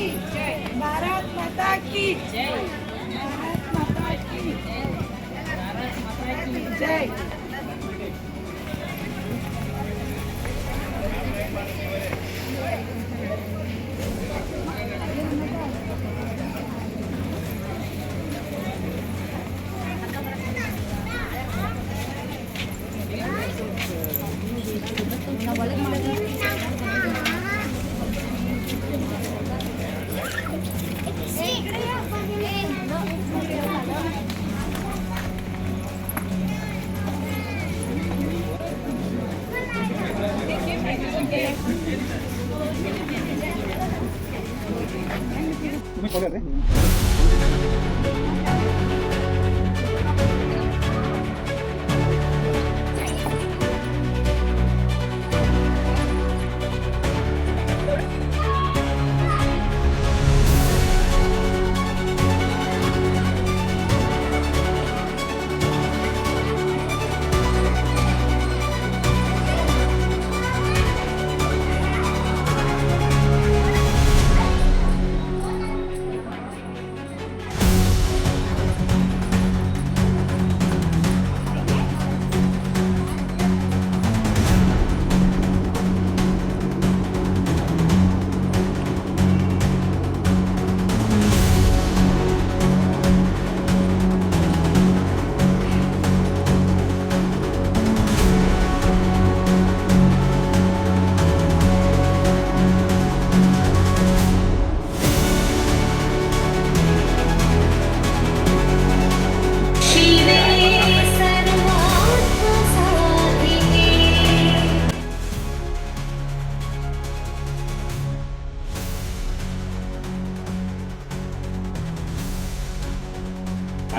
की जय। भारत माता की जय। भारत माता की जय। भारत माता की जय।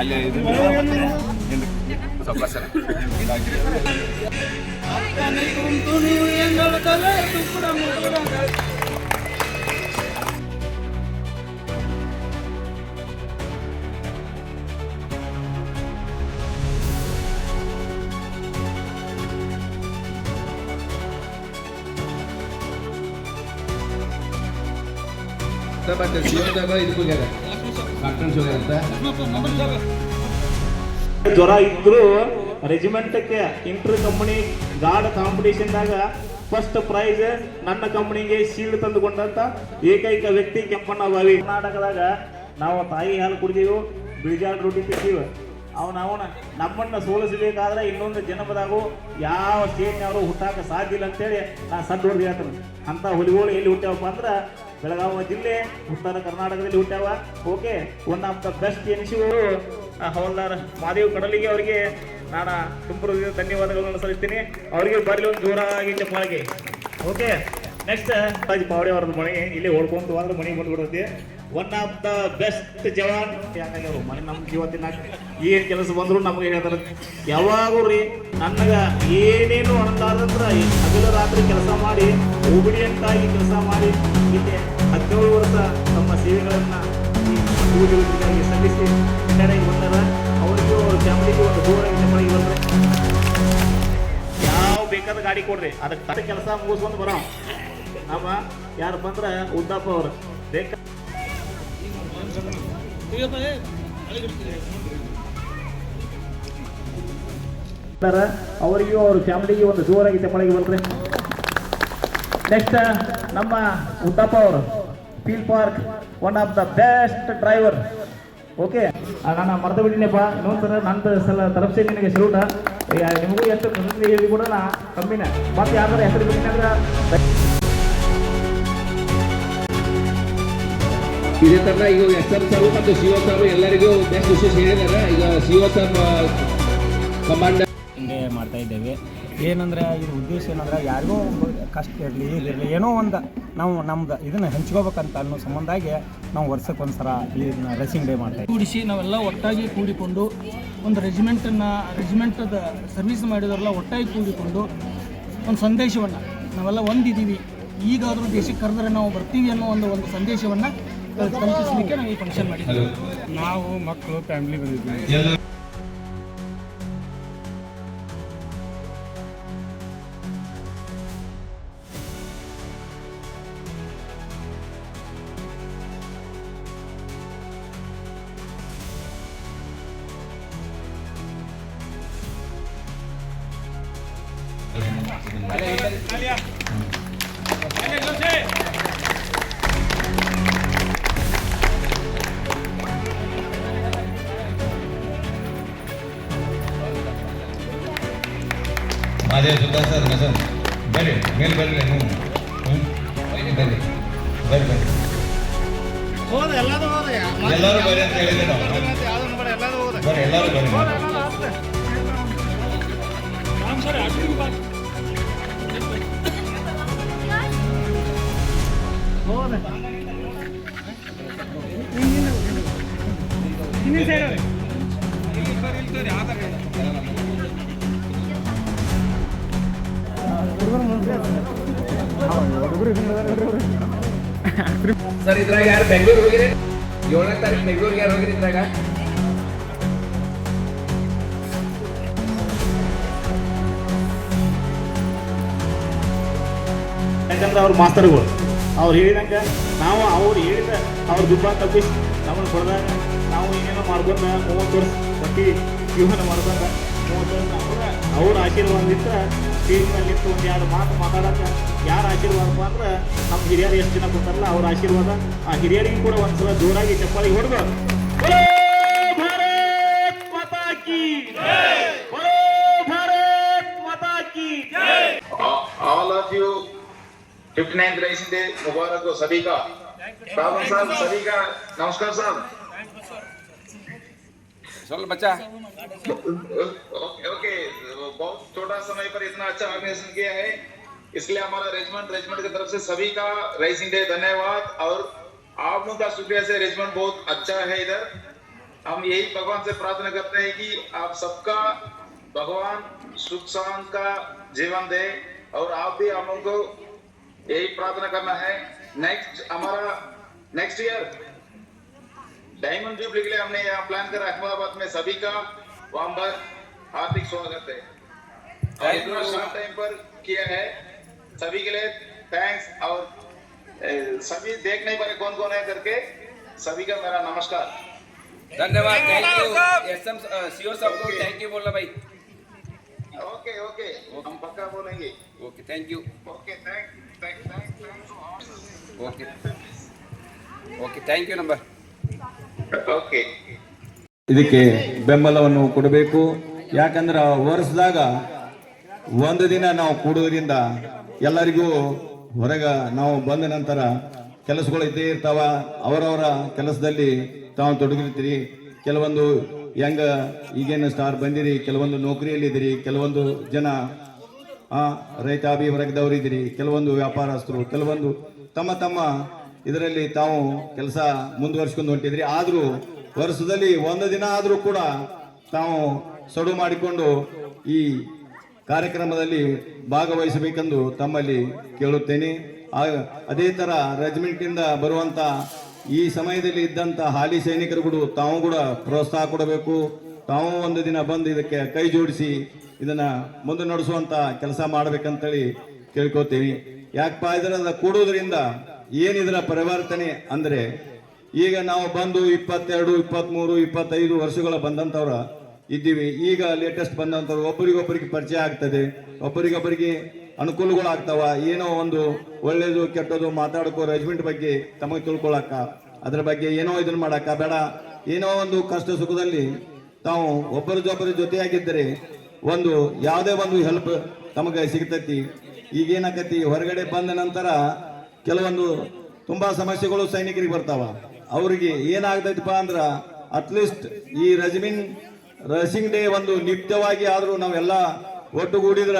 ಅಲ್ಲಿ ಜ್ವರ ಇದ್ರು ರೆಜಿಮೆಂಟ್ಗೆ ಇಂಟರ್ ಕಂಪನಿ ಗಾರ್ಡ್ ಕಾಂಪಿಟೇಷನ್ದಾಗ ಫಸ್ಟ್ ಪ್ರೈಸ್ ನನ್ನ ಕಂಪನಿಗೆ ಶೀಲ್ಡ್ ತಂದುಕೊಂಡಂತ ಏಕೈಕ ವ್ಯಕ್ತಿ ಕೆಂಪಣ್ಣ ಬಾವಿ. ಕರ್ನಾಟಕದಾಗ ನಾವು ತಾಯಿ ಹಾಲು ಕುಡಿದೀವಿ, ಬಿಳಿಜಾಳ ರೊಟ್ಟಿ ತಿಂತೀವಿ. ಅವನ ನಮ್ಮನ್ನ ಸೋಲಿಸಬೇಕಾದ್ರೆ ಇನ್ನೊಂದು ಜನ್ಮದಾಗೂ ಯಾವ ಸ್ಟೇಟ್ನವರು ಹುಟ್ಟಾಕ ಸಾಧ್ಯ ಇಲ್ಲ ಅಂತೇಳಿ ನಾನು ಸಣ್ಣ ಹೊಡೆದು ಹೇಳ್ತೇನೆ. ಅಂತ ಹುಲಿಗಳು ಎಲ್ಲಿ ಹುಟ್ಟ್ಯಾವಪ್ಪ ಅಂದ್ರೆ ಬೆಳಗಾವಿ ಜಿಲ್ಲೆ ಉತ್ತರ ಕರ್ನಾಟಕದಲ್ಲಿ ಹುಟ್ಟ್ಯಾವ. Okay, one of the best ಎನ್ಸಿವರು ಹವಲ್ದಾರ್ ಮಾದೇವ್ ಕಡಲಿಗೆ ಅವರಿಗೆ ನಾನು ತುಂಬ ಧನ್ಯವಾದಗಳನ್ನು ಸಲ್ಲಿಸ್ತೀನಿ. ಅವರಿಗೆ ಬರಲಿ ಒಂದು ಜೋರಾಗಿ ಚಪ್ಪಾಳಿಗೆ. ಓಕೆ, ನೆಕ್ಸ್ಟ್ ಪಾವಡೆ ಅವ್ರದ್ದು ಮನೆ ಇಲ್ಲಿ ಓಡ್ಕೊಂಡು ಹೋದ್ರೆ ಮನೆಗೆ ಬಂದ್ಬಿಡುತ್ತೆ. ಒನ್ ಆಫ್ ದ ಬೆಸ್ಟ್ ಜವಾನ್ ಹಂಗಾಗಿ ಅವರು ಮನೆ ನಮ್ಮ ಜೀವತ್ತಿನ ಏನು ಕೆಲಸ ಬಂದ್ರು ನಮಗೆ ಹೇಳ್ತಾರೆ. ಯಾವಾಗೂ ರೀ ನನಗೆ ಏನೇನು ಅನ್ನಲಾರ್ದಂದ್ರೆ ಹಗಲು ರಾತ್ರಿ ಕೆಲಸ ಮಾಡಿ ಒಬಿಡಿಯಂಟ್ ಆಗಿ ಕೆಲಸ ಮಾಡಿ ಇಲ್ಲಿ 17 ವರ್ಷ ತಮ್ಮ ಸೇವೆಗಳನ್ನು ಪೂಜೆಗಾಗಿ ಸಲ್ಲಿಸಿ ಹಿನ್ನಡೆಗೆ ಬಂದಾರ. ಅವರಿಗೂ ಅವ್ರ ಫ್ಯಾಮಿಲಿಗೂ ಒಂದು ದೂರಾಗಿ ಮನೆಗೆ ಬಂದರೆ ಯಾವ ಬೇಕಾದ ಗಾಡಿ ಕೊಡ್ರಿ, ಅದಕ್ಕೆ ಕೆಲಸ ಮುಗಿಸ್ಕೊಂಡು ಬರೋ ನಮ್ಮ ಯಾರು ಬಂದ್ರೆ ಉದ್ದಪ್ಪ ಅವರು ಬೇಕಾ ಅವರಿಗೂ ಅವ್ರ ಫ್ಯಾಮಿಲಿಗೆ ಒಂದು ಜೋರಾಗಿ ಚಪ್ಪಳಿಗೆ ಬಂದ್ರೆ. ನೆಕ್ಸ್ಟ್ ನಮ್ಮ ಉದ್ದಪ್ಪ ಅವರು feel park one of the best driver. Okay, ನಾನು ಮರ್ತು ಬಿಟ್ಟಿನಪ್ಪ, ಇನ್ನೊಂದ್ಸಲ ನನ್ನ ಸಲ ತರಫ್ಸೆ ನಿನಗೆ ಸಲೂಟ. ನಿಮಗೂ ಎಷ್ಟು ಹೇಳಿ ಕೂಡ ನಾ ಕಮ್ಮಿನ ಮತ್ತೆ ಯಾವ್ದಾರ ಹೆಸರು ಬಿಟ್ಟಿನಂದ್ರೆ ಇದೇ ತರ ಈಗ ಎಸ್.ಎಂ. ಸಾರು ಮತ್ತು ಸಿ.ಒ. ಸಾರು ಎಲ್ಲರಿಗೂ ಬೆಸ್ಟ್ ವಿಶೇಷ ಹೇಳಿದ್ದಾರೆ. ಈಗ ಸಿ.ಒ. ಸರ್ ಕಮಾಂಡರ್ ಹಿಂಗೆ ಮಾಡ್ತಾ ಇದ್ದೇವೆ. ಏನಂದರೆ ಇದು ಉದ್ದೇಶ ಏನಂದ್ರೆ ಯಾರಿಗೂ ಕಷ್ಟ ಇರಲಿ ಇದಿರಲಿ ಏನೋ ಒಂದು ನಾವು ನಮ್ದು ಇದನ್ನು ಹಂಚ್ಕೋಬೇಕಂತ ಅನ್ನೋ ಸಂಬಂಧಾಗಿ ನಾವು ವರ್ಷಕ್ಕೊಂದ್ಸಲ ಇದನ್ನ ರೇಸಿಂಗ್ ಡೇ ಮಾಡ್ತಾ ಇದ್ದೀವಿ. ಕೂಡಿಸಿ ನಾವೆಲ್ಲ ಒಟ್ಟಾಗಿ ಕೂಡಿಕೊಂಡು ಒಂದು ರೆಜಿಮೆಂಟದ ಸರ್ವಿಸ್ ಮಾಡಿದವರೆಲ್ಲ ಒಟ್ಟಾಗಿ ಕೂಡಿಕೊಂಡು ಒಂದು ಸಂದೇಶವನ್ನು ನಾವೆಲ್ಲ ಒಂದಿದ್ದೀವಿ, ಈಗಾದರೂ ದೇಶಕ್ಕೆ ಕರೆದ್ರೆ ನಾವು ಬರ್ತೀವಿ ಅನ್ನೋ ಒಂದು ಸಂದೇಶವನ್ನು ತಲುಪಿಸಲಿಕ್ಕೆ ನಾವು ಈ ಫಂಕ್ಷನ್ ಮಾಡಿದ್ದೀವಿ. ನಾವು ಮಕ್ಕಳು ಫ್ಯಾಮಿಲಿ ಬಂದಿದ್ದೀವಿ. माझे सुद्धा सर कसं बरे ಮೇಲ್ ಬರ್ರಿ ನೀವು ಬರ್ರಿ ಬರ್ರಿ ಬರ್ರಿ ಎಲ್ಲರೂ ಬರ್ರಿ ಅಂತ ಹೇಳಿದ್ವಿ ನಾವು ಬರ್ರಿ ಎಲ್ಲರೂ ಬರ್ರಿ ಸರ್ ಇದ್ರಾಗ ಯಾರು ಬೆಂಗಳೂರು ಹೋಗಿರಿ 7ನೇ ತಾರೀಕು ಬೆಂಗಳೂರಿಗೆ ಯಾರು ಹೋಗಿರಿ ಇದ್ರಾಗ ಯಾಕಂದ್ರೆ ಅವ್ರ ಮಾಸ್ತರ್ಗಳು ಅವ್ರು ಹೇಳಿದಂಗೆ ನಾವು ಅವ್ರು ಹೇಳಿದ ಅವ್ರ ದುಬ್ಬ ತಪ್ಪಿಸಿ ನಮ್ಮನ್ನು ಕೊಡ್ದಾಗ ನಾವು ಏನೇನೋ ಮಾಡ್ಕೊಂಡು 30 ವರ್ಷ ಪ್ರತಿ ಜೀವನ ಮಾಡ್ಕೊಂಡು 30 ವರ್ಷ ಕೂಡ ಅವ್ರ ಆಶೀರ್ವಾದದಿಂದ ಸ್ಟೇಜ್ ಮೇಲೆ ನಿಂತು ಒಂದು 2 ಮಾತು ಮಾತಾಡೋಕೆ ಯಾರ ಆಶೀರ್ವಾದಪ್ಪ ಅಂದ್ರೆ ನಮ್ಮ ಹಿರಿಯರು ಎಷ್ಟು ಜನ ಕೊಡ್ತಾರಲ್ಲ ಅವ್ರ ಆಶೀರ್ವಾದ ಆ ಹಿರಿಯರಿಗೂ ಕೂಡ ಒಂದ್ಸಲ ಜೋರಾಗಿ ಚಪ್ಪಾಳಿ ಹೊಡೆದು ಭಾರತ್ ಮಾತಾ ಕಿ ಭಾರತ್ ಮಾತಾ ಕಿ all of you 59th Racing Day मुबारक हो सभी का रावण साहब सभी का नमस्कार साहब चल बच्चा ओके बहुत छोटा समय पर इतना अच्छा ऑर्गेनाइजेशन किया है इसलिए हमारा रेजिमेंट की तरफ से सभी का रेसिंग डे धन्यवाद और आप लोगों का शुक्रिया से रेजिमेंट बहुत अच्छा है इधर हम यही भगवान से प्रार्थना करते हैं कि आप सबका भगवान सुख शांति का जीवन दे और आप भी हम लोगों को यही प्रार्थना करना है हमारा नेक्स्ट ईयर डायमंड जुबली के लिए हमने यहाँ प्लान करा अहमदाबाद में सभी का वहां पर हार्दिक स्वागत है और इतना शॉर्ट टाइम पर किया है सभी के लिए थैंक्स और सभी देख नहीं पाए कौन कौन है करके सभी का मेरा नमस्कार धन्यवाद थैंक यू एसएम सीओ साहब को थैंक यू बोलना भाई ओके ओके हम पक्का बोलेंगे okay thank you okay thanks okay okay thank you number okay ಇದಕ್ಕೆ ಬೆಂಬಲವನ್ನು ಕೊಡಬೇಕು ಯಾಕಂದ್ರೆ ವರ್ಷದಾಗ ಒಂದು ದಿನ ನಾವು ಕೂಡೋದ್ರಿಂದ ಎಲ್ಲರಿಗೂ ಹೊರಗೆ ನಾವು ಬಂದ ನಂತರ ಕೆಲಸಗಳು ಇದ್ದೇ ಇರ್ತಾವ ಅವರವರ ಕೆಲಸದಲ್ಲಿ ತಾವು ತೊಡಗಿರ್ತೀರಿ ಕೆಲವೊಂದು ಹೆಂಗ ಈಗೇನು ಸ್ಟಾರ್ ಬಂದಿರಿ ಕೆಲವೊಂದು ನೌಕರಿಯಲ್ಲಿದ್ದೀರಿ ಕೆಲವೊಂದು ಜನ ರೈತಾಪಿ ವರ್ಗದವರು ಇದ್ದೀರಿ ಕೆಲವೊಂದು ವ್ಯಾಪಾರಸ್ಥರು ಕೆಲವೊಂದು ತಮ್ಮ ತಮ್ಮ ಇದರಲ್ಲಿ ತಾವು ಕೆಲಸ ಮುಂದುವರಿಸ್ಕೊಂಡು ಹೊಂಟಿದ್ರಿ ಆದರೂ ವರ್ಷದಲ್ಲಿ ಒಂದು ದಿನ ಆದರೂ ಕೂಡ ತಾವು ಸಡು ಮಾಡಿಕೊಂಡು ಈ ಕಾರ್ಯಕ್ರಮದಲ್ಲಿ ಭಾಗವಹಿಸಬೇಕೆಂದು ತಮ್ಮಲ್ಲಿ ಕೇಳುತ್ತೇನೆ ಅದೇ ತರ ರೆಜಿಮೆಂಟಿಂದ ಬರುವಂತ ಈ ಸಮಯದಲ್ಲಿ ಇದ್ದಂತ ಹಾಲಿ ಸೈನಿಕರುಗಳು ತಾವು ಕೂಡ ಪ್ರೋತ್ಸಾಹ ಕೊಡಬೇಕು ತಾವು ಒಂದು ದಿನ ಬಂದು ಇದಕ್ಕೆ ಕೈ ಜೋಡಿಸಿ ಇದನ್ನ ಮುಂದೆ ನಡೆಸುವಂತ ಕೆಲಸ ಮಾಡ್ಬೇಕಂತೇಳಿ ಕೇಳ್ಕೊತೀನಿ ಯಾಕಪ್ಪ ಇದರ ಕೂಡೋದ್ರಿಂದ ಏನಿದರ ಪರಿವರ್ತನೆ ಅಂದ್ರೆ ಈಗ ನಾವು ಬಂದು 22, 23, 25 ವರ್ಷಗಳ ಬಂದಂತವ್ರ ಇದ್ದೀವಿ ಈಗ ಲೇಟೆಸ್ಟ್ ಬಂದಂತವ್ರು ಒಬ್ಬರಿಗೊಬ್ಬರಿಗೆ ಪರಿಚಯ ಆಗ್ತದೆ ಒಬ್ಬರಿಗೊಬ್ಬರಿಗೆ ಅನುಕೂಲಗಳಾಗ್ತಾವ ಏನೋ ಒಂದು ಒಳ್ಳೇದು ಕೆಟ್ಟದು ಮಾತಾಡ್ಕೋ ರೆಜಿಮೆಂಟ್ ಬಗ್ಗೆ ತಮಗೆ ತಿಳ್ಕೊಳಕ ಅದ್ರ ಬಗ್ಗೆ ಏನೋ ಇದನ್ನ ಮಾಡಾಕ ಬೇಡ ಏನೋ ಒಂದು ಕಷ್ಟ ಸುಖದಲ್ಲಿ ತಾವು ಒಬ್ಬರ ಜೊತೆಯಾಗಿದ್ದರೆ ಒಂದು ಯಾವುದೇ ಒಂದು ಹೆಲ್ಪ್ ತಮಗೆ ಸಿಗ್ತೈತಿ ಈಗೇನಾಕತಿ ಹೊರಗಡೆ ಬಂದ ನಂತರ ಕೆಲವೊಂದು ತುಂಬಾ ಸಮಸ್ಯೆಗಳು ಸೈನಿಕರಿಗೆ ಬರ್ತಾವ ಅವ್ರಿಗೆ ಏನಾಗ್ತೈತಿಪ್ಪ ಅಂದ್ರ ಅಟ್ಲೀಸ್ಟ್ ಈ ರೇಸಿಂಗ್ ಡೇ ಒಂದು ನಿತ್ಯವಾಗಿ ಆದ್ರೂ ನಾವೆಲ್ಲ ಒಟ್ಟುಗೂಡಿದ್ರ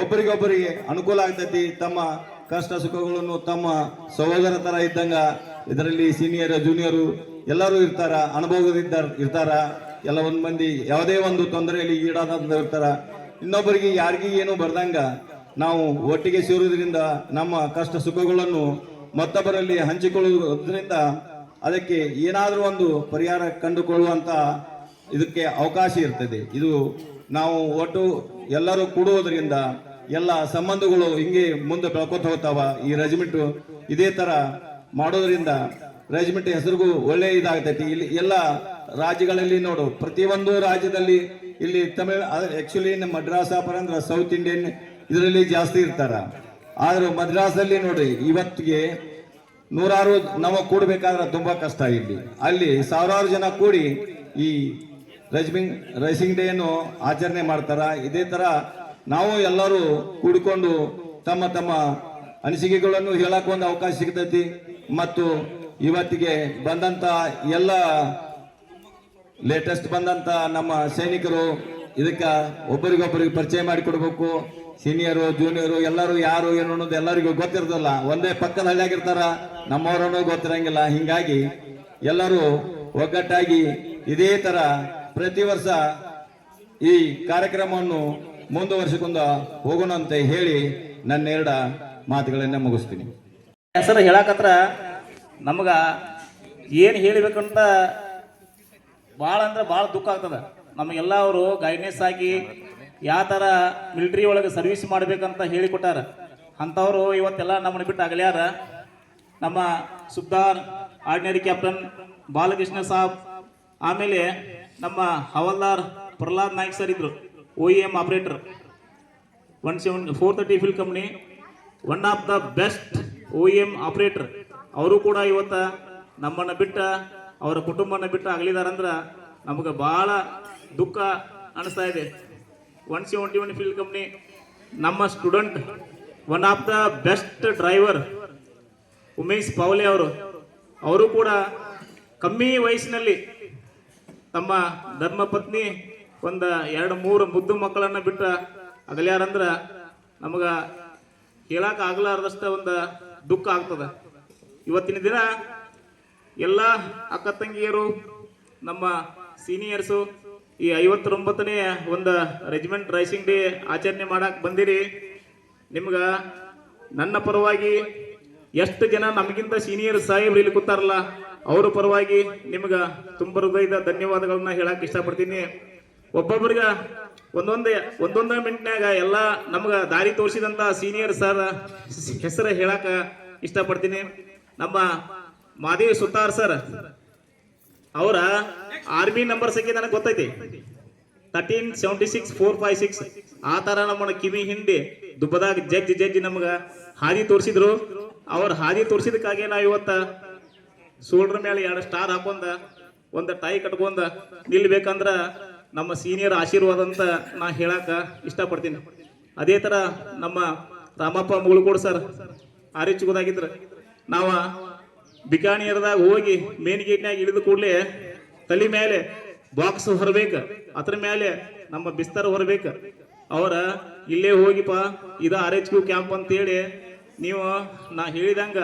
ಒಬ್ಬರಿಗೊಬ್ಬರಿಗೆ ಅನುಕೂಲ ಆಗ್ತೈತಿ ತಮ್ಮ ಕಷ್ಟ ಸುಖಗಳನ್ನು ತಮ್ಮ ಸಹೋದರ ತರ ಇದ್ದಂಗ ಇದರಲ್ಲಿ ಸೀನಿಯರ್ ಜೂನಿಯರು ಎಲ್ಲರೂ ಇರ್ತಾರ ಇರ್ತಾರ ಎಲ್ಲ ಒಂದ್ ಮಂದಿ ಯಾವುದೇ ಒಂದು ತೊಂದರೆಯಲ್ಲಿ ಈಡಾದ ಇರ್ತಾರ ಇನ್ನೊಬ್ಬರಿಗೆ ಯಾರಿಗೂ ಏನು ಬರ್ದಂಗ ನಾವು ಒಟ್ಟಿಗೆ ಸೇರುವುದರಿಂದ ನಮ್ಮ ಕಷ್ಟ ಸುಖಗಳನ್ನು ಮತ್ತೊಬ್ಬರಲ್ಲಿ ಹಂಚಿಕೊಳ್ಳುವುದರಿಂದ ಅದಕ್ಕೆ ಏನಾದರೂ ಒಂದು ಪರಿಹಾರ ಕಂಡುಕೊಳ್ಳುವಂತ ಇದಕ್ಕೆ ಅವಕಾಶ ಇರ್ತದೆ ಇದು ನಾವು ಒಟ್ಟು ಎಲ್ಲರೂ ಕೂಡುವುದರಿಂದ ಎಲ್ಲ ಸಂಬಂಧಗಳು ಹಿಂಗೆ ಮುಂದೆ ಬೆಳ್ಕೊತ ಹೋಗ್ತಾವ ಈ ರೆಜಿಮೆಂಟ್ ಇದೇ ತರ ಮಾಡೋದ್ರಿಂದ ರೆಜಿಮೆಂಟ್ ಹೆಸರಿಗೂ ಒಳ್ಳೆ ಇದಾಗ್ತೈತಿ ಇಲ್ಲಿ ಎಲ್ಲ ರಾಜ್ಯಗಳಲ್ಲಿ ನೋಡು ಪ್ರತಿಯೊಂದು ರಾಜ್ಯದಲ್ಲಿ ಇಲ್ಲಿ ತಮಿಳ್ ಆಕ್ಚುಲಿ ನಮ್ಮ ಮಡ್ರಾಸ್ ಅಂದ್ರೆ ಸೌತ್ ಇಂಡಿಯನ್ ಇದರಲ್ಲಿ ಜಾಸ್ತಿ ಇರ್ತಾರ. ಆದ್ರೂ ಮದ್ರಾಸಲ್ಲಿ ನೋಡ್ರಿ ಇವತ್ತಿಗೆ ನೂರಾರು ನಾವು ಕೂಡಬೇಕಾದ್ರೆ ತುಂಬಾ ಕಷ್ಟ. ಇಲ್ಲಿ ಅಲ್ಲಿ ಸಾವಿರಾರು ಜನ ಕೂಡಿ ಈ ರೈಸಿಂಗ್ ಡೇ ಅನ್ನು ಆಚರಣೆ ಮಾಡ್ತಾರ. ಇದೇ ತರ ನಾವು ಎಲ್ಲರೂ ಕೂಡಿಕೊಂಡು ತಮ್ಮ ತಮ್ಮ ಅನಿಸಿಕೆಗಳನ್ನು ಹೇಳಕ್ ಒಂದು ಅವಕಾಶ ಸಿಗ್ತೈತಿ. ಮತ್ತು ಇವತ್ತಿಗೆ ಬಂದಂತ ಎಲ್ಲ ಲೇಟೆಸ್ಟ್ ಬಂದಂತ ನಮ್ಮ ಸೈನಿಕರು ಇದಕ್ಕ ಒಬ್ಬರಿಗೊಬ್ಬರಿಗೆ ಪರಿಚಯ ಮಾಡಿಕೊಡ್ಬೇಕು. ಸೀನಿಯರು ಜೂನಿಯರು ಎಲ್ಲರೂ ಯಾರು ಏನು ಅನ್ನೋದು ಎಲ್ಲರಿಗೂ ಗೊತ್ತಿರೋದಿಲ್ಲ. ಒಂದೇ ಪಕ್ಕದ ಹಳ್ಳಿಯಾಗಿರ್ತಾರ, ನಮ್ಮವರನ್ನು ಗೊತ್ತಿರಂಗಿಲ್ಲ. ಹಿಂಗಾಗಿ ಎಲ್ಲರೂ ಒಗ್ಗಟ್ಟಾಗಿ ಇದೇ ತರ ಪ್ರತಿ ವರ್ಷ ಈ ಕಾರ್ಯಕ್ರಮವನ್ನು ಮುಂದುವರಿಸಿಕೊಂಡ ಹೋಗೋಣ ಅಂತ ಹೇಳಿ ನನ್ನ 2 ಮಾತುಗಳನ್ನ ಮುಗಿಸ್ತೀನಿ. ಹೆಸರು ಹೇಳಕತ್ರ ನಮಗ ಏನು ಹೇಳಬೇಕಂತ ಭಾಳ ಅಂದ್ರೆ ಭಾಳ ದುಃಖ ಆಗ್ತದೆ. ನಮಗೆಲ್ಲ ಅವರು ಗೈಡ್ನೆಸ್ ಆಗಿ ಯಾವ ಥರ ಮಿಲಿಟ್ರಿ ಒಳಗೆ ಸರ್ವಿಸ್ ಮಾಡ್ಬೇಕಂತ ಹೇಳಿಕೊಟ್ಟಾರ. ಅಂಥವ್ರು ಇವತ್ತೆಲ್ಲ ನಮ್ಮನ್ನು ಬಿಟ್ಟು ಅಗಲ್ಯಾರ. ನಮ್ಮ ಸುಬ್ದಾರ್ ಆರ್ಡಿನರಿ ಕ್ಯಾಪ್ಟನ್ ಬಾಲಕೃಷ್ಣ ಸಾಬ್, ಆಮೇಲೆ ನಮ್ಮ ಹವಲ್ದಾರ್ ಪ್ರಹ್ಲಾದ್ ನಾಯ್ಕ್ ಸರ್ ಇದ್ರು, OEM operator 430 fill company, one of the best OEM operator. ಅವರು ಕೂಡ ಇವತ್ತು ನಮ್ಮನ್ನು ಬಿಟ್ಟ ಅವರ ಕುಟುಂಬನ ಬಿಟ್ಟು ಆಗಲಿದಾರಂದ್ರೆ ನಮಗೆ ಭಾಳ ದುಃಖ ಅನಿಸ್ತಾ ಇದೆ. 171 ಫೀಲ್ಡ್ ಕಂಪ್ನಿ ನಮ್ಮ student, one of the best driver Umesh Pawle ಅವರು ಕೂಡ ಕಮ್ಮಿ ವಯಸ್ಸಿನಲ್ಲಿ ತಮ್ಮ ಧರ್ಮಪತ್ನಿ ಒಂದು 2-3 ಮುದ್ದು ಮಕ್ಕಳನ್ನು ಬಿಟ್ಟು ಅಗಲ್ಯಾರಂದ್ರೆ ನಮಗೆ ಹೇಳಕ್ಕೆ ಆಗಲಾರ್ದಷ್ಟು ಒಂದು ದುಃಖ ಆಗ್ತದೆ. ಇವತ್ತಿನ ದಿನ ಎಲ್ಲ ಅಕ್ಕ ತಂಗಿಯರು, ನಮ್ಮ ಸೀನಿಯರ್ಸು ಈ 59ನೇ ಒಂದು ರೆಜಿಮೆಂಟ್ ರೈಸಿಂಗ್ ಡೇ ಆಚರಣೆ ಮಾಡಕ್ಕೆ ಬಂದಿರಿ. ನಿಮ್ಗೆ ನನ್ನ ಪರವಾಗಿ ಎಷ್ಟು ಜನ ನಮಗಿಂತ ಸೀನಿಯರ್ ಸಾಹೇಬ್ರು ಇಲ್ಲಿ ಕೂತಾರಲ್ಲ ಅವ್ರ ಪರವಾಗಿ ನಿಮ್ಗೆ ತುಂಬ ಹೃದಯದ ಧನ್ಯವಾದಗಳನ್ನ ಹೇಳಕ್ಕೆ ಇಷ್ಟಪಡ್ತೀನಿ. ಒಬ್ಬೊಬ್ಬರಿಗೆ ಒಂದೊಂದು ಮಿನಿಟ್ನಾಗ ಎಲ್ಲ ನಮ್ಗೆ ದಾರಿ ತೋರಿಸಿದಂಥ ಸೀನಿಯರ್ ಸರ್ ಹೆಸರು ಹೇಳಕ್ಕೆ ಇಷ್ಟಪಡ್ತೀನಿ. ನಮ್ಮ ಮಾದೇವ್ ಸುತಾರ್ ಸರ್ ಅವರ ಆರ್ಮಿ ನಂಬರ್ ಸಂಖ್ಯೆ ನನಗೆ ಗೊತ್ತೈತಿ, 1376456. ಆ ಥರ ನಮ್ಮನ್ನ ಕಿವಿ ಹಿಂಡಿ ದುಬ್ಬದಾಗ ಜಡ್ಜ್ ನಮ್ಗೆ ಹಾದಿ ತೋರಿಸಿದ್ರು. ಅವ್ರ ಹಾದಿ ತೋರಿಸಿದಕ್ಕಾಗಿ ನಾವು ಇವತ್ತು ಶೋಲ್ಡರ್ ಮೇಲೆ 2 ಸ್ಟಾರ್ ಹಾಕೊಂಡ ಒಂದು ಟೈ ಕಟ್ಕೊಂಡ ನಿಲ್ಬೇಕಂದ್ರ ನಮ್ಮ ಸೀನಿಯರ್ ಆಶೀರ್ವಾದ ಅಂತ ನಾ ಹೇಳಕ ಇಷ್ಟಪಡ್ತೀನಿ. ಅದೇ ಥರ ನಮ್ಮ ರಾಮಪ್ಪ ಮುಗುಳ್ಕೋಡ್ ಸರ್ ಆರಿಚುಗೋದಾಗಿದ್ರು. ನಾವು ಬಿಕಾನಿಯರ್ದಾಗ ಹೋಗಿ ಮೇನ್ ಗೇಟ್ನಾಗ ಇಳಿದ ಕೂಡಲೇ ತಲೆ ಮೇಲೆ ಬಾಕ್ಸ್ ಹೊರಬೇಕು, ಅದ್ರ ಮೇಲೆ ನಮ್ಮ ಬಿಸ್ತರ ಹೊರಬೇಕು. ಅವರ ಇಲ್ಲೇ ಹೋಗಿಪ್ಪ ಇದು RHQ ಕ್ಯಾಂಪ್ ಅಂತೇಳಿ ನೀವು ನಾ ಹೇಳಿದಂಗ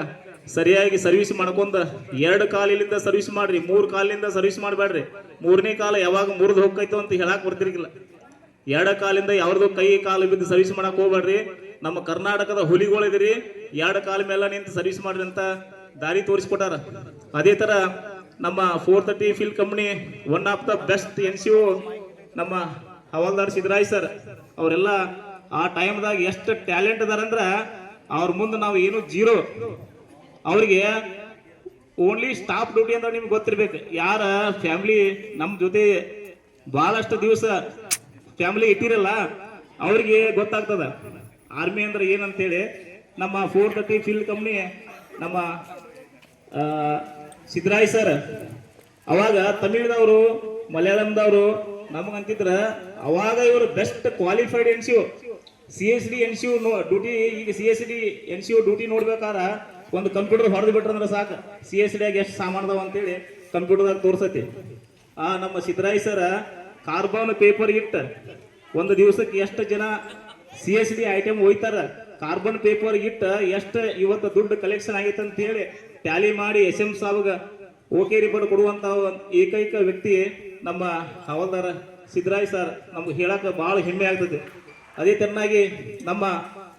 ಸರಿಯಾಗಿ ಸರ್ವಿಸ್ ಮಾಡ್ಕೊಂಡ 2 ಕಾಲಿನಿಂದ ಸರ್ವಿಸ್ ಮಾಡ್ರಿ, 3 ಕಾಲಿನಿಂದ ಸರ್ವಿಸ್ ಮಾಡಬೇಡ್ರಿ. 3ನೇ ಕಾಲ ಯಾವಾಗ ಮುರಿದು ಹೋಗ್ತೈತೋ ಅಂತ ಹೇಳಕ್ ಬರ್ತಿರ್ಕಿಲ್ಲ. 2 ಕಾಲಿಂದ ಯಾವ್ದು ಕೈ ಕಾಲು ಬಿದ್ದು ಸರ್ವಿಸ್ ಮಾಡಕ್ ಹೋಗ್ಬೇಡ್ರಿ. ನಮ್ಮ ಕರ್ನಾಟಕದ ಹುಲಿಗಳಿದಿರಿ, 2 ಕಾಲ ಮೇಲೆ ನಿಂತು ಸರ್ವಿಸ್ ಮಾಡ್ರಿ ಅಂತ ದಾರಿ ತೋರಿಸ್ಕೊಟ್ಟಾರ. ಅದೇ ತರ ನಮ್ಮ 430 field company one of the best NCO ನಮ್ಮ ಹವಾಲ್ದಾರ್ ಸಿದ್ದರಾಯ್ ಸರ್ ಅವರೆಲ್ಲ ಆ ಟೈಮ್ದಾಗ ಎಷ್ಟು ಟ್ಯಾಲೆಂಟ್ ಅದಾರಂದ್ರ ಅವ್ರ ಮುಂದೆ ನಾವು ಏನು ಜೀರೋ. ಅವ್ರಿಗೆ ಓನ್ಲಿ ಸ್ಟಾಫ್ ಡ್ಯೂಟಿ ಅಂತ ನಿಮ್ಗೆ ಗೊತ್ತಿರ್ಬೇಕು. ಯಾರ ಫ್ಯಾಮಿಲಿ ನಮ್ಮ ಜೊತೆ ಬಹಳಷ್ಟು ದಿವಸ ಫ್ಯಾಮಿಲಿ ಇಟ್ಟಿರಲ್ಲ ಅವ್ರಿಗೆ ಗೊತ್ತಾಗ್ತದ ಆರ್ಮಿ ಅಂದ್ರೆ ಏನಂತೇಳಿ. ನಮ್ಮ 430 ಫೀಲ್ಡ್ ಕಂಪ್ನಿ ನಮ್ಮ ಸಿದ್ದರಾಯ್ ಸರ್ ಅವಾಗ ತಮಿಳ್ದವರು ಮಲಯಾಳಂದವರು ನಮಗಂತಿದ್ರ ಅವಾಗ ಇವರು best qualified NCO. CSD NCO duty, ಈಗ CSD NCO ಡ್ಯೂಟಿ ನೋಡ್ಬೇಕಾದ್ರೆ ಒಂದು ಕಂಪ್ಯೂಟರ್ ಹೊಡೆದು ಬಿಟ್ರಂದ್ರೆ ಸಾಕು, CSD ಎಷ್ಟು ಸಾಮಾನದವ ಅಂತೇಳಿ ಕಂಪ್ಯೂಟರ್ದಾಗ ತೋರ್ಸತಿ. ಆ ನಮ್ಮ ಸಿದ್ದರಾಯ್ ಸರ್ ಕಾರ್ಬನ್ ಪೇಪರ್ ಇಟ್ಟ ಒಂದು ದಿವಸಕ್ಕೆ ಎಷ್ಟು ಜನ CSD ಐಟಮ್ ಒಯ್ತಾರ, ಕಾರ್ಬನ್ ಪೇಪರ್ ಇಟ್ಟ ಎಷ್ಟು ಇವತ್ತು ದುಡ್ಡು ಕಲೆಕ್ಷನ್ ಆಗೈತೆ ಅಂತ ಹೇಳಿ ಟ್ಯಾಲಿ ಮಾಡಿ SM ಸಾಬ್ಗ ಓಕೆ ರಿಪೋರ್ಟ್ ಕೊಡುವಂತ ಏಕೈಕ ವ್ಯಕ್ತಿ ನಮ್ಮ ಹವಾಲ್ದಾರ ಸಿದ್ದರಾಯ್ ಸರ್. ನಮ್ಗೆ ಹೇಳಕ್ಕೆ ಭಾಳ ಹೆಮ್ಮೆ ಆಗ್ತದೆ. ಅದೇ ತರನಾಗಿ ನಮ್ಮ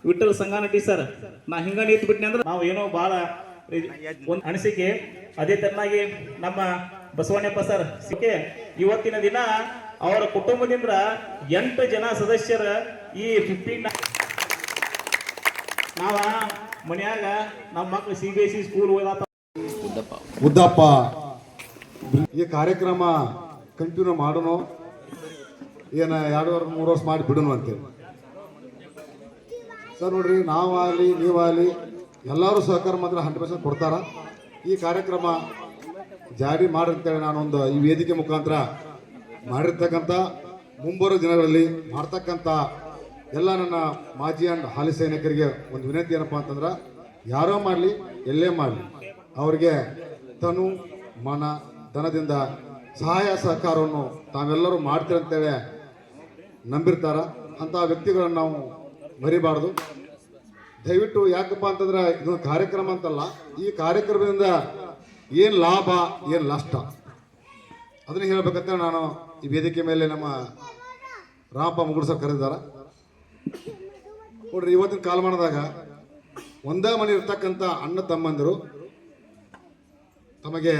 ವಿಠಲ್ ಸಂಗಾನಟ್ಟಿ ಸರ್, ನಾ ಹಿಂಗ ನಿಂತು ಬಿಟ್ನಿ ಅಂದ್ರೆ ನಾವು ಏನೋ ಭಾಳ ಒಂದು ಅನಿಸಿಕೆ. ಅದೇ ತರನಾಗಿ ನಮ್ಮ ಬಸವಣ್ಣಪ್ಪ ಸರ್ ಸಿಕ್ಕೆ ಇವತ್ತಿನ ದಿನ ಅವರ ಕುಟುಂಬದಿಂದ 8 ಜನ ಸದಸ್ಯರ ಈ 15 ನಾವ ಮನ್ಯಾಗ ನಮ್ಮ ಮಕ್ಕಳು CBSE ಸ್ಕೂಲ್ ಓದಾತ ಉದ್ದಪ್ಪ ಈ ಕಾರ್ಯಕ್ರಮ ಕಂಟಿನ್ಯೂ ಮಾಡೋಣ, ಏನು 2-3 ವರ್ಷ ಮಾಡಿ ಬಿಡೋಣ ಅಂತೇಳಿ. ಸರ್ ನೋಡ್ರಿ, ನಾವಾಗಲಿ ನೀವಾಗಲಿ ಎಲ್ಲರೂ ಸಹಕಾರ ಮಾತ್ರ 100% ಕೊಡ್ತಾರ. ಈ ಕಾರ್ಯಕ್ರಮ ಜಾರಿ ಮಾಡಿರ್ತೇವೆ. ನಾನೊಂದು ಈ ವೇದಿಕೆ ಮುಖಾಂತರ ಮಾಡಿರ್ತಕ್ಕಂಥ ಮುಂಬರುವ ದಿನಗಳಲ್ಲಿ ಮಾಡ್ತಕ್ಕಂಥ ಎಲ್ಲ ನನ್ನ ಮಾಜಿ ಅಂಡ್ ಹಾಲಿ ಸೈನಿಕರಿಗೆ ಒಂದು ವಿನಂತಿ ಏನಪ್ಪ ಅಂತಂದ್ರೆ, ಯಾರೋ ಮಾಡಲಿ ಎಲ್ಲೇ ಮಾಡಲಿ ಅವರಿಗೆ ತನು ಮನ ಧನದಿಂದ ಸಹಾಯ ಸಹಕಾರವನ್ನು ತಾವೆಲ್ಲರೂ ಮಾಡ್ತೀರಂತೇಳಿ ನಂಬಿರ್ತಾರ. ಅಂಥ ವ್ಯಕ್ತಿಗಳನ್ನು ನಾವು ಮರಿಬಾರ್ದು. ದಯವಿಟ್ಟು ಯಾಕಪ್ಪ ಅಂತಂದ್ರೆ ಇದೊಂದು ಕಾರ್ಯಕ್ರಮ ಅಂತಲ್ಲ, ಈ ಕಾರ್ಯಕ್ರಮದಿಂದ ಏನು ಲಾಭ ಏನು ನಷ್ಟ ಅದನ್ನು ಹೇಳ್ಬೇಕಂತ ನಾನು ಈ ವೇದಿಕೆ ಮೇಲೆ ನಮ್ಮ ರಾಮಪ್ಪ ಮುಗುಳು ಸರ್ ಕರೆದಿದ್ದಾರೆ. ನೋಡ್ರಿ, ಇವತ್ತಿನ ಕಾಲಮಾನದಾಗ ಒಂದೇ ಮನೆ ಇರ್ತಕ್ಕಂಥ ಅಣ್ಣ ತಮ್ಮಂದಿರು ತಮಗೆ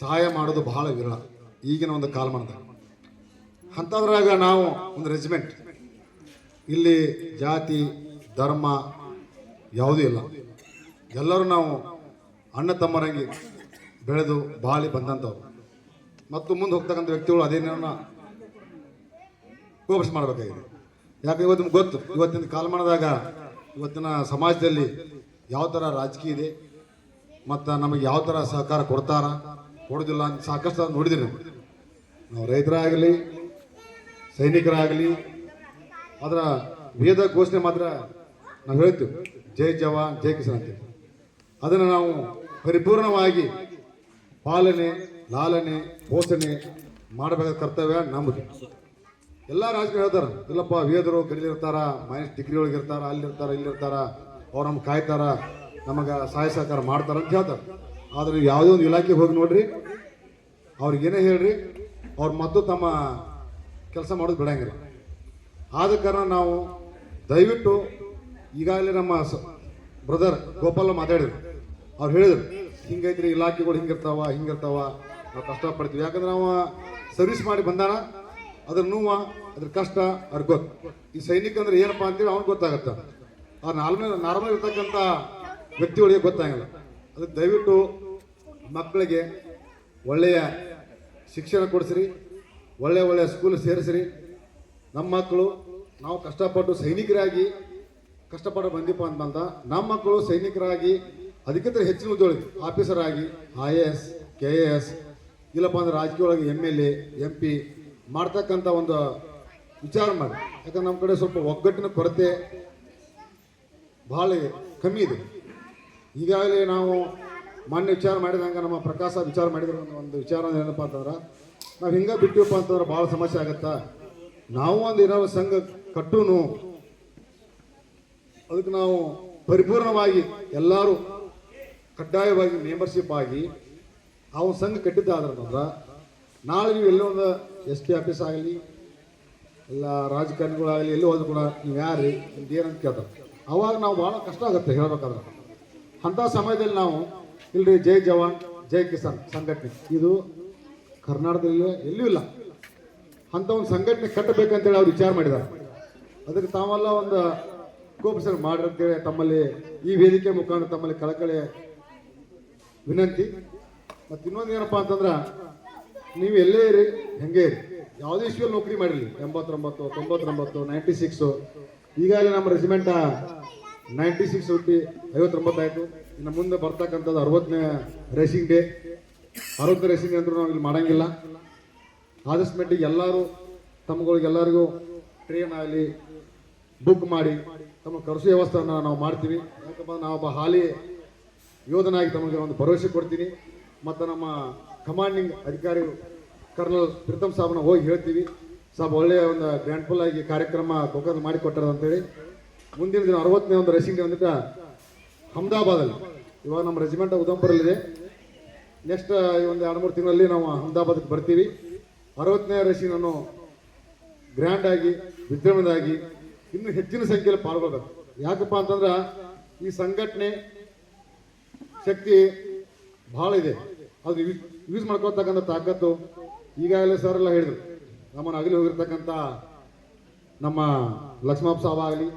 ಸಹಾಯ ಮಾಡೋದು ಬಹಳ ವಿರಳ ಈಗಿನ ಒಂದು ಕಾಲಮಾನದಾಗ. ಅಂಥದ್ರಾಗ ನಾವು ಒಂದು ರೆಜಿಮೆಂಟ್, ಇಲ್ಲಿ ಜಾತಿ ಧರ್ಮ ಯಾವುದೂ ಇಲ್ಲ, ಎಲ್ಲರೂ ನಾವು ಅಣ್ಣ ತಮ್ಮರಂಗಿ ಬೆಳೆದು ಬಾಳಿ ಬಂದಂಥವ್ರು ಮತ್ತು ಮುಂದೆ ಹೋಗ್ತಕ್ಕಂಥ ವ್ಯಕ್ತಿಗಳು ಅದೇನೇನ ಕೋಪಸ್ ಮಾಡಬೇಕಾಗಿದೆ. ಯಾಕೆ ಇವತ್ತು ಗೊತ್ತು, ಇವತ್ತಿನ ಕಾಲಮಾನದಾಗ ಇವತ್ತಿನ ಸಮಾಜದಲ್ಲಿ ಯಾವ ಥರ ರಾಜಕೀಯ ಇದೆ ಮತ್ತು ನಮಗೆ ಯಾವ ಥರ ಸಹಕಾರ ಕೊಡ್ತಾರ ಕೊಡೋದಿಲ್ಲ ಅಂತ ಸಾಕಷ್ಟು ನೋಡಿದ್ದೀರಿ. ನಾವು ರೈತರಾಗಲಿ ಸೈನಿಕರಾಗಲಿ ಅದರ ವೇದ ಘೋಷಣೆ ಮಾತ್ರ ನಾವು ಹೇಳ್ತೀವಿ, ಜೈ ಜವಾನ್ ಜೈ ಕಿಸಾನ್ ಅಂತೀವಿ. ಅದನ್ನು ನಾವು ಪರಿಪೂರ್ಣವಾಗಿ ಪಾಲನೆ ಲಾಲನೆ ಪೋಷಣೆ ಮಾಡಬೇಕಾದ ಕರ್ತವ್ಯ ನಮ್ಮದು. ಎಲ್ಲ ರಾಜಕೀಯ ಹೇಳ್ತಾರೆ, ಇಲ್ಲಪ್ಪ ವೇದರು ಕಲಿಲಿರ್ತಾರ, ಮೈನಸ್ ಡಿಗ್ರಿ ಒಳಗೆ ಇರ್ತಾರ, ಅಲ್ಲಿರ್ತಾರ ಇಲ್ಲಿರ್ತಾರ, ಅವ್ರು ನಮ್ಗೆ ಕಾಯ್ತಾರ, ನಮಗೆ ಸಹಾಯ ಸಹಕಾರ ಮಾಡ್ತಾರ ಅಂತ ಹೇಳ್ತಾರೆ. ಆದರೆ ಯಾವುದೇ ಒಂದು ಇಲಾಖೆಗೆ ಹೋಗಿ ನೋಡ್ರಿ, ಅವ್ರಿಗೇನೇ ಹೇಳ್ರಿ, ಅವ್ರು ಮತ್ತು ತಮ್ಮ ಕೆಲಸ ಮಾಡೋದು ಬಿಡಂಗಿಲ್ಲ. ಆದ ಕಾರಣ ನಾವು ದಯವಿಟ್ಟು ಈಗಾಗಲೇ ನಮ್ಮ ಬ್ರದರ್ ಗೋಪಾಲ ಮಾತಾಡಿದ್ರು, ಅವ್ರು ಹೇಳಿದ್ರು ಹಿಂಗೈತ್ರಿ ಇಲಾಖೆಗಳು ಹಿಂಗಿರ್ತಾವ ನಾವು ಕಷ್ಟಪಡ್ತೀವಿ. ಯಾಕಂದ್ರೆ ನಾವು ಸರ್ವಿಸ್ ಮಾಡಿ ಬಂದಾನ, ಅದ್ರ ನೋವು ಅದ್ರ ಕಷ್ಟ ಅವ್ರಿಗೆ ಗೊತ್ತು. ಈ ಸೈನಿಕ ಅಂದ್ರೆ ಏನಪ್ಪ ಅಂತೇಳಿ ಅವ್ನಿಗೆ ಗೊತ್ತಾಗತ್ತ, ಅವ್ರು ನಾರ್ಮಲ್ ಇರ್ತಕ್ಕಂಥ ವ್ಯಕ್ತಿಗಳಿಗೆ ಗೊತ್ತಾಗಿಲ್ಲ. ಅದಕ್ಕೆ ದಯವಿಟ್ಟು ಮಕ್ಕಳಿಗೆ ಒಳ್ಳೆಯ ಶಿಕ್ಷಣ ಕೊಡಿಸ್ರಿ, ಒಳ್ಳೆಯ ಸ್ಕೂಲ್ ಸೇರಿಸ್ರಿ. ನಮ್ಮ ಮಕ್ಕಳು ನಾವು ಕಷ್ಟಪಟ್ಟು ಸೈನಿಕರಾಗಿ ಕಷ್ಟಪಟ್ಟು ಬಂದಿಪ್ಪ ಅಂತಂದ ನಮ್ಮ ಮಕ್ಕಳು ಸೈನಿಕರಾಗಿ ಅದಕ್ಕಿಂತ ಹೆಚ್ಚಿನ ಉದ್ಯೋಗ ಆಫೀಸರ್ ಆಗಿ IAS KAS ಇಲ್ಲಪ್ಪ ಅಂದ್ರೆ ರಾಜಕೀಯ ಒಳಗೆ MLA MP ಮಾಡ್ತಕ್ಕಂಥ ಒಂದು ವಿಚಾರ ಮಾಡಿ. ಯಾಕಂದ್ರೆ ನಮ್ಮ ಕಡೆ ಸ್ವಲ್ಪ ಒಗ್ಗಟ್ಟಿನ ಕೊರತೆ ಭಾಳ ಕಮ್ಮಿ ಇದೆ. ಈಗಾಗಲೇ ನಾವು ಮಾನ್ಯ ವಿಚಾರ ಮಾಡಿದಂಗೆ ನಮ್ಮ ಪ್ರಕಾಶ ವಿಚಾರ ಮಾಡಿದ್ರೆ ಒಂದು ವಿಚಾರ ಏನಪ್ಪ ಅಂತಂದ್ರೆ, ನಾವು ಹಿಂಗೆ ಬಿಟ್ಟಿವಪ್ಪ ಅಂತಂದ್ರೆ ಭಾಳ ಸಮಸ್ಯೆ ಆಗತ್ತಾ, ನಾವು ಒಂದು ಏನೋ ಸಂಘ ಕಟ್ಟೂನು ಅದಕ್ಕೆ ನಾವು ಪರಿಪೂರ್ಣವಾಗಿ ಎಲ್ಲರೂ ಕಡ್ಡಾಯವಾಗಿ ಮೆಂಬರ್ಶಿಪ್ ಆಗಿ ಆ ಒಂದು ಸಂಘ ಕಟ್ಟಿದ್ದಾದ್ರಂದ್ರೆ ನಾಳೆ ನೀವು ಎಲ್ಲೋ ಒಂದು SP ಆಫೀಸ್ ಆಗಲಿ ಇಲ್ಲ ರಾಜಕಾರಣಿಗಳಾಗಲಿ ಎಲ್ಲಿ ಹೋದ್ರು ಕೂಡ ನೀವು ಯಾರು ನಿಮ್ದು ಏನಂತ ಕೇಳ್ತಾರೆ. ಅವಾಗ ನಾವು ಭಾಳ ಕಷ್ಟ ಆಗುತ್ತೆ ಹೇಳ್ಬೇಕಾದ್ರೆ. ಅಂಥ ಸಮಯದಲ್ಲಿ ನಾವು ಇಲ್ರಿ ಜೈ ಜವಾನ್ ಜೈ ಕಿಸಾನ್ ಸಂಘಟನೆ ಇದು ಕರ್ನಾಟಕದಲ್ಲಿ ಎಲ್ಲೂ ಇಲ್ಲ. ಅಂಥ ಒಂದು ಸಂಘಟನೆ ಕಟ್ಟಬೇಕಂತೇಳಿ ಅವ್ರು ವಿಚಾರ ಮಾಡಿದ್ದಾರೆ. ಅದಕ್ಕೆ ತಾವೆಲ್ಲ ಒಂದು ಕೋಪಸರ್ ಮಾಡಿರ್ತೇವೆ ತಮ್ಮಲ್ಲಿ ಈ ವೇದಿಕೆ ಮುಖಾಂತರ ತಮ್ಮಲ್ಲಿ ಕಳಕಳಿ ವಿನಂತಿ. ಮತ್ತು ಇನ್ನೊಂದು ಏನಪ್ಪ ಅಂತಂದ್ರೆ, ನೀವು ಎಲ್ಲೇ ಇರಿ ಹೆಂಗೆ ಇರಿ, ಯಾವುದೇ ಇಶ್ಯೂಲ್ಲಿ ನೌಕರಿ ಮಾಡಿರಲಿ 89, 99, 96 ಈಗಾಗಲೇ ನಮ್ಮ ರೆಜಿಮೆಂಟ 96 ಹುಟ್ಟಿ 59 ಆಯಿತು. ಇನ್ನು ಮುಂದೆ ಬರ್ತಕ್ಕಂಥದ್ದು 60ನೇ ರೇಸಿಂಗ್ ಡೇ. 60ನೇ ರೇಸಿಂಗ್ ಅಂದ್ರೂ ನಾವು ಇಲ್ಲಿ ಮಾಡೋಂಗಿಲ್ಲ. ಆದಷ್ಟು ಮಟ್ಟಿಗೆ ಎಲ್ಲರೂ ತಮ್ಮಗಳಿಗೆಲ್ಲರಿಗೂ ಟ್ರೈನ್ ಆಗಲಿ ಬುಕ್ ಮಾಡಿ ತಮ್ಮ ಕರೆಸೋ ವ್ಯವಸ್ಥೆಯನ್ನು ನಾವು ಮಾಡ್ತೀವಿ. ಯಾಕಪ್ಪ ನಾವು ಒಬ್ಬ ಹಾಲಿ ಯೋಧನಾಗಿ ತಮಗೆ ಒಂದು ಭರವಸೆ ಕೊಡ್ತೀನಿ. ಮತ್ತು ನಮ್ಮ ಕಮಾಂಡಿಂಗ್ ಅಧಿಕಾರಿ ಕರ್ನಲ್ ಪ್ರೀತಮ್ ಸಾಬ್ನ ಹೋಗಿ ಹೇಳ್ತೀವಿ, ಸಾಬ್ ಒಳ್ಳೆಯ ಒಂದು ಗ್ರ್ಯಾಂಡ್ಫುಲ್ ಆಗಿ ಕಾರ್ಯಕ್ರಮ ಗೋಕರ್ಣ ಮಾಡಿಕೊಟ್ಟಾರ ಅಂತೇಳಿ. ಮುಂದಿನ ದಿನ 60ನೇ ಒಂದು ರೇಸಿಂಗ್ ಡೇ ಬಂದಿಟ್ಟು ಅಹಮದಾಬಾದಲ್ಲಿ, ಇವಾಗ ನಮ್ಮ ರೆಜಿಮೆಂಟ್ ಉದಂಪುರಲ್ಲಿದೆ. ನೆಕ್ಸ್ಟ್ ಒಂದು 2-3 ತಿಂಗಳಲ್ಲಿ ನಾವು ಅಹಮದಾಬಾದಕ್ಕೆ ಬರ್ತೀವಿ. 60ನೇ ರೇಸಿಂಗನ್ನು ಗ್ರ್ಯಾಂಡ್ ಆಗಿ ವಿಜೃಂಭಣೆಯಾಗಿ ಇನ್ನೂ ಹೆಚ್ಚಿನ ಸಂಖ್ಯೆಯಲ್ಲಿ ಪಾಲ್ಗೊಳ್ಬೇಕು. ಯಾಕಪ್ಪ ಅಂತಂದ್ರೆ ಈ ಸಂಘಟನೆ ಶಕ್ತಿ ಭಾಳ ಇದೆ, ಅದು ಯೂಸ್ ಮಾಡ್ಕೊಳ್ತಕ್ಕಂಥ ತಾಕತ್ತು ಈಗಾಗಲೇ ಸರ್ ಎಲ್ಲ ಹೇಳಿದ್ರು. ನಮ್ಮನ್ನು ಅಗಲಿ ಹೋಗಿರ್ತಕ್ಕಂಥ ನಮ್ಮ ಲಕ್ಷ್ಮಪ್ಪ ಸಾಬ್ ಆಗಲಿ,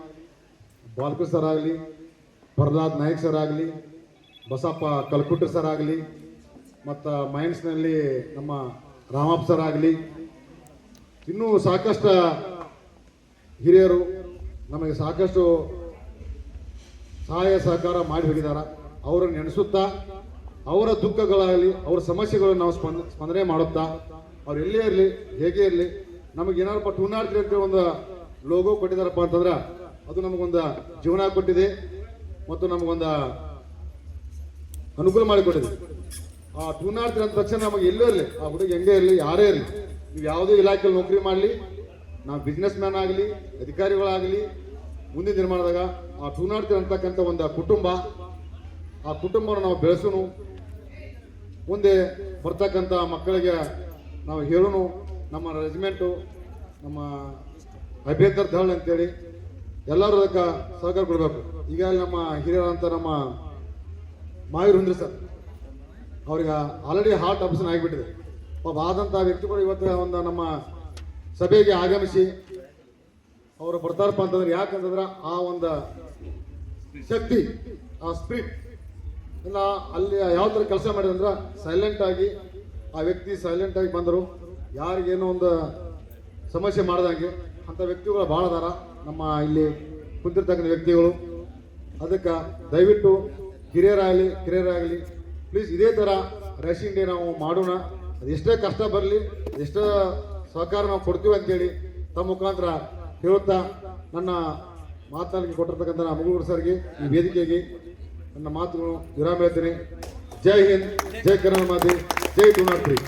ಬಾಲ್ಕರ್ ಸರ್ ಆಗಲಿ, ಪ್ರಹ್ಲಾದ್ ನಾಯ್ಕ್ ಸರ್ ಆಗಲಿ, ಬಸಪ್ಪ ಕಲ್ಕುಟ್ಟಿ ಸರ್ ಆಗಲಿ, ಮತ್ತು ಮೈನ್ಸ್ನಲ್ಲಿ ನಮ್ಮ ರಾಮಪ್ಪ ಸರ್ ಆಗಲಿ, ಇನ್ನೂ ಸಾಕಷ್ಟು ಹಿರಿಯರು ನಮಗೆ ಸಾಕಷ್ಟು ಸಹಾಯ ಸಹಕಾರ ಮಾಡಿ ಹೋಗಿದ್ದಾರೆ. ಅವರನ್ನು ನೆನೆಸುತ್ತಾ ಅವರ ದುಃಖಗಳಾಗಲಿ ಅವರ ಸಮಸ್ಯೆಗಳನ್ನು ನಾವು ಸ್ಪಂದನೆ ಮಾಡುತ್ತಾ ಅವ್ರು ಎಲ್ಲೇ ಇರಲಿ ಹೇಗೆ ಇರಲಿ ನಮಗೆ ಏನಾರಪ್ಪ ಟೂನಾರ್ತಿ ಅಂತ ಒಂದು ಲೋಗೋ ಕೊಟ್ಟಿದ್ದಾರಪ್ಪ ಅಂತಂದ್ರೆ ಅದು ನಮಗೊಂದು ಜೀವನ ಕೊಟ್ಟಿದೆ ಮತ್ತು ನಮಗೊಂದು ಅನುಕೂಲ ಮಾಡಿಕೊಟ್ಟಿದೆ. ಆ ಟೂನಾರ್ತಿ ಅಂದ ತಕ್ಷಣ ನಮಗೆ ಎಲ್ಲೇ ಇರಲಿ, ಆ ಹುಡುಗ ಹೆಂಗೆ ಇರಲಿ, ಯಾರೇ ಇರಲಿ, ನೀವು ಯಾವುದೇ ಇಲಾಖೆಯಲ್ಲಿ ನೌಕರಿ ಮಾಡಲಿ, ನಾವು ಬಿಸ್ನೆಸ್ ಮ್ಯಾನ್ ಆಗಲಿ, ಅಧಿಕಾರಿಗಳಾಗಲಿ, ಮುಂದಿನ ನಿರ್ಮಾಣದಾಗ ಆ ಟೂನಾರ್ತಿ ಅಂತಕ್ಕಂಥ ಒಂದು ಕುಟುಂಬ, ಆ ಕುಟುಂಬವನ್ನು ನಾವು ಬೆಳೆಸೋನು, ಮುಂದೆ ಬರ್ತಕ್ಕಂಥ ಮಕ್ಕಳಿಗೆ ನಾವು ಹೇಳೋನು ನಮ್ಮ ರೆಜಿಮೆಂಟು ನಮ್ಮ ಅಭ್ಯಂತರ ದಳ ಅಂತೇಳಿ ಎಲ್ಲರೂ ಅದಕ್ಕೆ ಸಹಕಾರ ಕೊಡಬೇಕು. ಈಗ ನಮ್ಮ ಹಿರಿಯರಂತ ನಮ್ಮ ಮಾಯೂರ್ ಹುಂದ್ರಿ ಸರ್ ಅವ್ರಿಗೆ ಆಲ್ರೆಡಿ ಹಾರ್ಟ್ ಆಪರೇಷನ್ ಆಗಿಬಿಟ್ಟಿದೆ. ಪಾಪ ಆದಂಥ ವ್ಯಕ್ತಿಗಳು ಇವತ್ತು ಒಂದು ನಮ್ಮ ಸಭೆಗೆ ಆಗಮಿಸಿ ಅವರು ಬರ್ತಾರಪ್ಪ ಅಂತಂದ್ರೆ ಯಾಕಂತಂದ್ರೆ ಆ ಒಂದು ಶಕ್ತಿ, ಆ ಸ್ಪಿರಿಟ್ ಇಲ್ಲ ಅಲ್ಲಿ ಯಾವ ಥರ ಕೆಲಸ ಮಾಡಿದಂದ್ರೆ ಸೈಲೆಂಟ್ ಆಗಿ ಆ ವ್ಯಕ್ತಿ ಸೈಲೆಂಟ್ ಆಗಿ ಬಂದರು, ಯಾರಿಗೇನೋ ಒಂದು ಸಮಸ್ಯೆ ಮಾಡ್ದಂಗೆ ಅಂಥ ವ್ಯಕ್ತಿಗಳು ಭಾಳ ಅದಾರ ನಮ್ಮ ಇಲ್ಲಿ ಕುಂತಿರ್ತಕ್ಕಂಥ ವ್ಯಕ್ತಿಗಳು. ಅದಕ್ಕೆ ದಯವಿಟ್ಟು ಕಿರಿಯರಾಗಲಿ ಪ್ಲೀಸ್ ಇದೇ ಥರ ರೇಸಿಂಗ್ ಡೇ ನಾವು ಮಾಡೋಣ. ಅದೆಷ್ಟೇ ಕಷ್ಟ ಬರಲಿ, ಎಷ್ಟೇ ಸಹಕಾರ ನಾವು ಕೊಡ್ತೀವಿ ಅಂತೇಳಿ ತಮ್ಮ ಮುಖಾಂತರ ಹೇಳುತ್ತಾ ನನ್ನ ಮಾತನಾಡಲಿಕ್ಕೆ ಕೊಟ್ಟಿರ್ತಕ್ಕಂಥ ಮಗುಗೂರು ಸರ್ಗೆ ಈ ವೇದಿಕೆಗೆ ನನ್ನ ಮಾತುಗಳು ವಿರಾಮ ಹೇಳ್ತೀನಿ. ಜೈ ಹಿಂದ್, ಜೈ ಕನ್ನಡ ಮಾತೆ, ಜೈ 203.